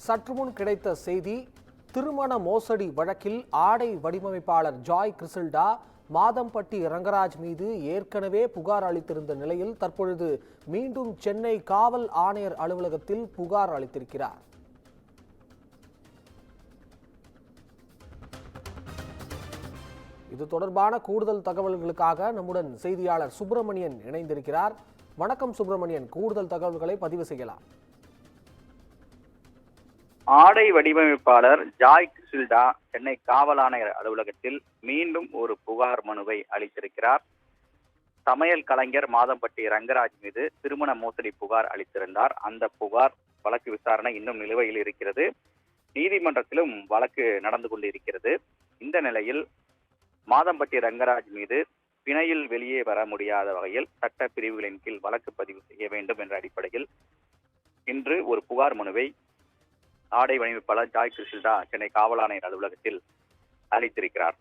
சற்று முன் கிடைத்த செய்தி, திருமண மோசடி வழக்கில் ஆடை வடிவமைப்பாளர் ஜாய் கிறிசல்டா மாதம்பட்டி ரங்கராஜ் மீது ஏற்கனவே புகார் அளித்திருந்த நிலையில் தற்பொழுது மீண்டும் சென்னை காவல் ஆணையர் அலுவலகத்தில் புகார் அளித்திருக்கிறார். இது தொடர்பான கூடுதல் தகவல்களுக்காக நம்முடன் செய்தியாளர் சுப்பிரமணியன் இணைந்திருக்கிறார். வணக்கம் சுப்பிரமணியன், கூடுதல் தகவல்களை பதிவு செய்யலாம். ஆடை வடிவமைப்பாளர் ஜாய் கிறிசல்டா சென்னை காவல் ஆணையர் அலுவலகத்தில் மீண்டும் ஒரு புகார் மனுவை அளித்திருக்கிறார். சமையல் கலைஞர் மாதம்பட்டி ரங்கராஜ் மீது திருமண மோசடி புகார் அளித்திருந்தார். அந்த புகார் வழக்கு விசாரணை இன்னும் நிலுவையில் இருக்கிறது. நீதிமன்றத்திலும் வழக்கு நடந்து கொண்டிருக்கிறது. இந்த நிலையில் மாதம்பட்டி ரங்கராஜ் மீது பிணையில் வெளியே வர முடியாத வகையில் சட்ட பிரிவுகளின் கீழ் வழக்கு பதிவு செய்ய வேண்டும் என்ற அடிப்படையில் இன்று ஒரு புகார் மனுவை ஆடை வடிவமைப்பாளர் ஜாய் கிறிசல்டா சென்னை காவல் ஆணையர் அலுவலகத்தில் அளித்திருக்கிறார்.